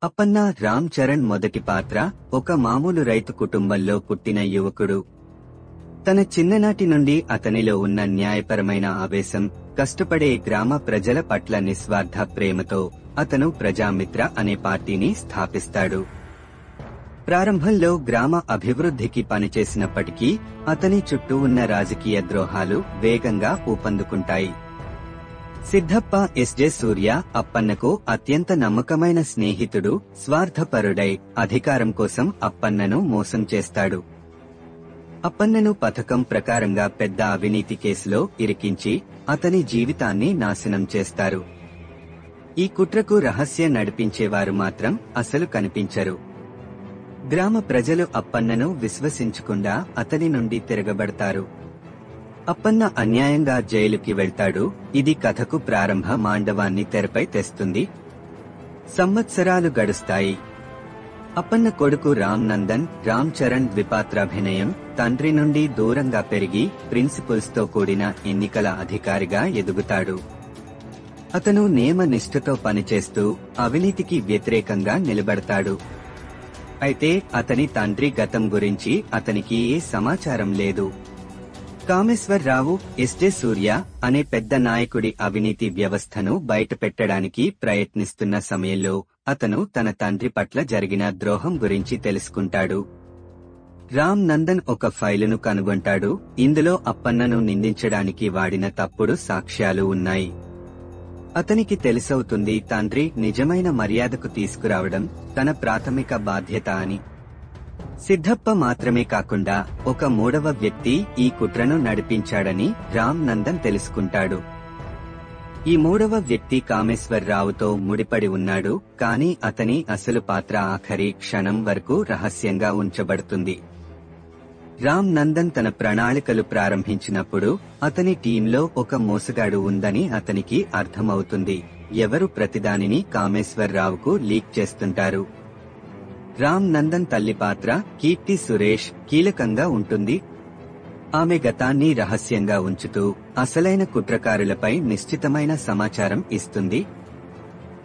అప్పన్న రామ్ చరణ్ మొదటి పాత్ర ఒక మామూలు రైతు కుటుంబంలో పుట్టిన యువకుడు. తన చిన్ననాటి నుండి అతనిలో ఉన్న న్యాయపరమైన ఆవేశం, కష్టపడే గ్రామ ప్రజల పట్ల నిస్వార్థ ప్రేమతో అతను ప్రజామిత్ర అనే పార్టీని స్థాపిస్తాడు. ప్రారంభంలో గ్రామ అభివృద్ధికి పనిచేసినప్పటికీ అతని చుట్టూ ఉన్న రాజకీయ ద్రోహాలు వేగంగా ఊపందుకుంటాయి. సిద్ధప్ప ఎస్జే సూర్య అప్పన్నకు అత్యంత నమ్మకమైన స్నేహితుడు. స్వార్థపరుడై అధికారం కోసం అప్పన్నను మోసం చేస్తాడు. అప్పన్నను పథకం ప్రకారంగా పెద్ద అవినీతి కేసులో ఇరికించి అతని జీవితాన్ని నాశనం చేస్తారు. ఈ కుట్రకు రహస్య నడిపించేవారు మాత్రం అసలు కనిపించరు. గ్రామ ప్రజలు అప్పన్నను విశ్వసించకుండా అతని నుండి తిరగబడతారు. అప్పన్న అన్యాయంగా జైలుకి వెళ్తాడు. ఇది కథకు ప్రారంభ మాండవాన్ని తెరపై తెస్తుంది. సంవత్సరాలు గడుస్తాయి. అప్పన్న కొడుకు రామ్ నందన్, రామ్ చరణ్ ద్విపాత్రాభినయం. తండ్రి నుండి దూరంగా పెరిగి ప్రిన్సిపల్స్ తో కూడిన ఎన్నికల అధికారిగా ఎదుగుతాడు. అతను నియమ నిష్ఠతో పనిచేస్తూ అవినీతికి వ్యతిరేకంగా నిలబడతాడు. అయితే అతని తండ్రి గతం గురించి అతనికి ఏ సమాచారం లేదు. కామేశ్వరరావు ఎస్జే సూర్య అనే పెద్ద నాయకుడి అవినీతి వ్యవస్థను బయటపెట్టడానికి ప్రయత్నిస్తున్న సమయంలో అతను తన తండ్రి పట్ల జరిగిన ద్రోహం గురించి తెలుసుకుంటాడు. రామ్ నందన్ ఒక ఫైలును కనుగొంటాడు. ఇందులో అప్పన్నను నిందించడానికి వాడిన తప్పుడు సాక్ష్యాలు ఉన్నాయి. అతనికి తెలిసవుతుంది తండ్రి నిజమైన మర్యాదకు తీసుకురావడం తన ప్రాథమిక బాధ్యత అని. సిద్ధప్ప మాత్రమే కాకుండా ఒక మూడవ వ్యక్తి ఈ కుట్రను నడిపించాడని రామ్ నందన్ తెలుసుకుంటాడు. ఈ మూడవ వ్యక్తి కామేశ్వరరావుతో ముడిపడి ఉన్నాడు. కానీ అతని అసలు పాత్ర ఆఖరి క్షణం వరకు రహస్యంగా ఉంచబడుతుంది. రామ్ నందన్ తన ప్రణాళికలు ప్రారంభించినప్పుడు అతని టీంలో ఒక మోసగాడు ఉందని అతనికి అర్థమవుతుంది. ఎవరు ప్రతిదానిని కామేశ్వరరావుకు లీక్ చేస్తుంటారు. రామ్ నందన్ తల్లి పాత్ర కీర్తి సురేష్ కీలకంగా ఉంటుంది. ఆమె గతాన్ని రహస్యంగా ఉంచుతూ అసలైన కుట్రకారులపై నిశ్చితమైన సమాచారం ఇస్తుంది.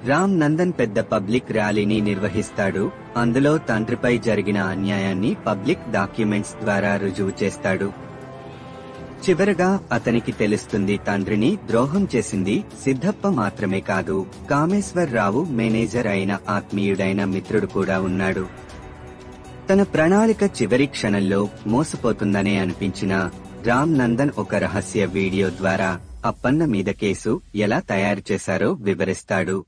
రామ్ నందన్ పెద్ద పబ్లిక్ ర్యాలీని నిర్వహిస్తాడు. అందులో తండ్రిపై జరిగిన అన్యాయాన్ని పబ్లిక్ డాక్యుమెంట్స్ ద్వారా రుజువు చేస్తాడు. చివరగా అతనికి తెలుస్తుంది తండ్రిని ద్రోహం చేసింది సిద్ధప్ప మాత్రమే కాదు, కామేశ్వరరావు మేనేజర్ అయిన ఆత్మీయుడైన మిత్రుడు కూడా ఉన్నాడు. తన ప్రణాళిక చివరి క్షణంలో మోసపోతుందనే అనిపించిన రామ్ నందన్ ఒక రహస్య వీడియో ద్వారా అప్పన్న మీద కేసు ఎలా తయారు చేశారో వివరిస్తాడు.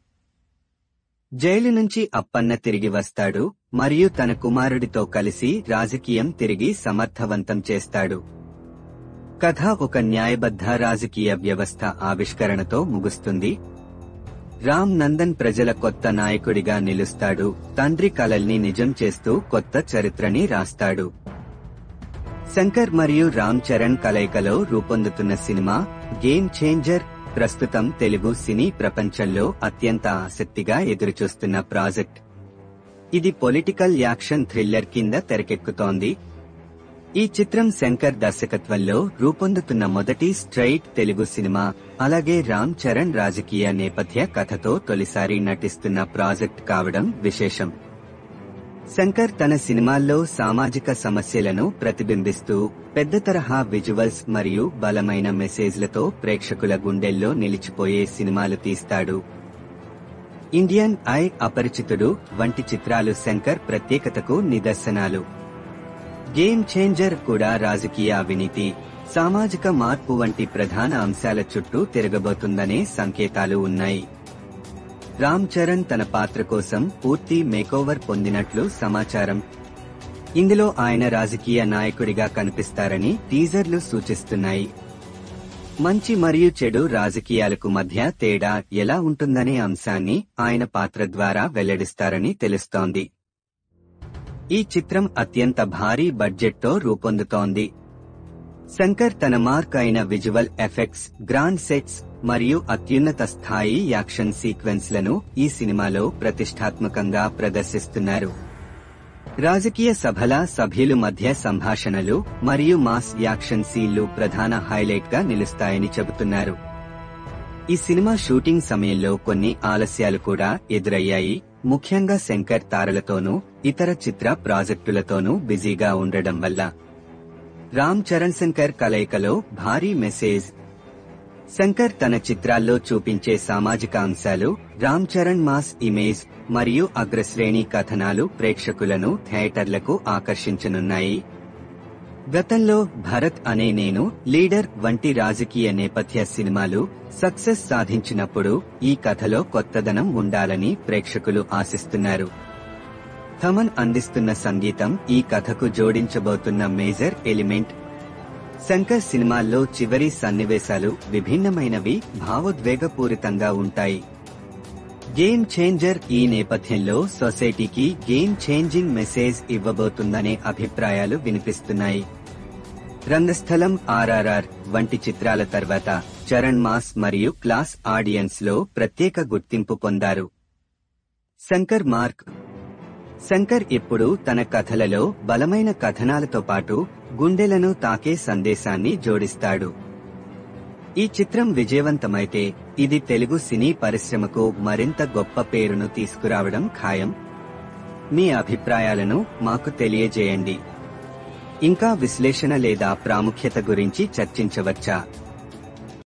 జైలు నుంచి అప్పన్న తిరిగి వస్తాడు మరియు తన కుమారుడితో కలిసి రాజకీయం తిరిగి సమర్థవంతం చేస్తాడు. కథ ఒక న్యాయబద్ధ రాజకీయ వ్యవస్థ ఆవిష్కరణతో ముగుస్తుంది. రామ్ నందన్ ప్రజల కొత్త నాయకుడిగా నిలుస్తాడు. తండ్రి కలల్ని నిజం చేస్తూ కొత్త చరిత్రని రాస్తాడు. శంకర్ మరియు రామ్ చరణ్ కలయికలో రూపొందుతున్న సినిమా గేమ్ చేంజర్ ప్రస్తుతం తెలుగు సినీ ప్రపంచంలో అత్యంత ఆసక్తిగా ఎదురుచూస్తున్న ప్రాజెక్ట్. ఇది పొలిటికల్ యాక్షన్ థ్రిల్లర్ కింద తెరకెక్కుతోంది. ఈ చిత్రం శంకర్ దర్శకత్వంలో రూపొందుతున్న మొదటి స్ట్రైట్ తెలుగు సినిమా. అలాగే రామ్ చరణ్ రాజకీయ నేపథ్య కథతో తొలిసారి నటిస్తున్న ప్రాజెక్ట్ కావడం విశేషం. శంకర్ తన సినిమాల్లో సామాజిక సమస్యలను ప్రతిబింబిస్తూ పెద్ద తరహా విజువల్స్ మరియు బలమైన మెసేజ్లతో ప్రేక్షకుల గుండెల్లో నిలిచిపోయే సినిమాలు తీస్తాడు. ఇండియన్ ఐ, అపరిచితుడు వంటి చిత్రాలు శంకర్ ప్రత్యేకతకు నిదర్శనాలు. గేమ్ చేంజర్ కూడా రాజకీయ అవినీతి, సామాజిక మార్పు వంటి ప్రధాన అంశాల చుట్టూ తిరగబోతుందనే సంకేతాలు ఉన్నాయి. రామ్ చరణ్ తన పాత్ర కోసం పూర్తి మేకోవర్ పొందినట్లు సమాచారం. ఇందులో ఆయన రాజకీయ నాయకుడిగా కనిపిస్తారని టీజర్లు సూచిస్తున్నాయి. మంచి మరియు చెడు రాజకీయాలకు మధ్య తేడా ఎలా ఉంటుందనే అంశాన్ని ఆయన పాత్ర ద్వారా వెల్లడిస్తారని తెలుస్తోంది. ఈ చిత్రం అత్యంత భారీ బడ్జెట్తో రూపొందుతోంది. శంకర్ తన మార్క్ అయిన విజువల్ ఎఫెక్ట్స్, గ్రాండ్ సెట్స్ మరియు అత్యున్నత స్థాయి యాక్షన్ సీక్వెన్స్లను ఈ సినిమాలో ప్రతిష్టాత్మకంగా ప్రదర్శిస్తున్నారు. రాజకీయ సభల సభ్యుల మధ్య సంభాషణలు మరియు మాస్ యాక్షన్ సీన్లు ప్రధాన హైలైట్ గా నిలుస్తాయని చెబుతున్నారు. ఈ సినిమా షూటింగ్ సమయంలో కొన్ని ఆలస్యాలు కూడా ఎదురయ్యాయి. ముఖ్యంగా శంకర్ తారలతోనూ ఇతర చిత్ర ప్రాజెక్టులతోనూ బిజీగా ఉండడం వల్ల రామ్ చరణ్ శంకర్ కలయికలో భారీ మెసేజ్. శంకర్ తన చిత్రాల్లో చూపించే సామాజిక అంశాలు, రామ్ చరణ్ మాస్ ఇమేజ్ మరియు అగ్రశ్రేణి కథనాలు ప్రేక్షకులను థియేటర్లకు ఆకర్షించనున్నాయి. గతంలో భరత్ అనే నేను, లీడర్ వంటి రాజకీయ నేపథ్య సినిమాలు సక్సెస్ సాధించినప్పుడు ఈ కథలో కొత్తదనం ఉండాలని ప్రేక్షకులు ఆశిస్తున్నారు. థమన్ అందిస్తున్న సంగీతం ఈ కథకు జోడించబోతున్న మేజర్ ఎలిమెంట్. శంకర్ సినిమాల్లో చివరి సన్నివేశాలు విభిన్నమైనవి, భావోద్వేగపూరితంగా ఉంటాయి. గేమ్ చేంజర్ ఈ నేపథ్యంలో సొసైటీకి గేమ్ చేంజింగ్ మెసేజ్ ఇవ్వబోతుందనే అభిప్రాయాలు వినిపిస్తున్నాయి. రంగస్థలం, ఆర్ఆర్ఆర్ వంటి చిత్రాల తర్వాత చరణ్ మాస్ మరియు క్లాస్ ఆడియన్స్ లో ప్రత్యేక గుర్తింపు పొందారు. శంకర్ మార్క్. శంకర్ ఎప్పుడూ తన కథలలో బలమైన కథనాలతో పాటు గుండెలను తాకే సందేశాన్ని జోడిస్తాడు. ఈ చిత్రం విజయవంతమైతే ఇది తెలుగు సినీ పరిశ్రమకు మరింత గొప్ప పేరును తీసుకురావడం ఖాయం. మీ అభిప్రాయాలను మాకు తెలియజేయండి. ఇంకా విశ్లేషణ లేదా ప్రాముఖ్యత గురించి చర్చించవచ్చా?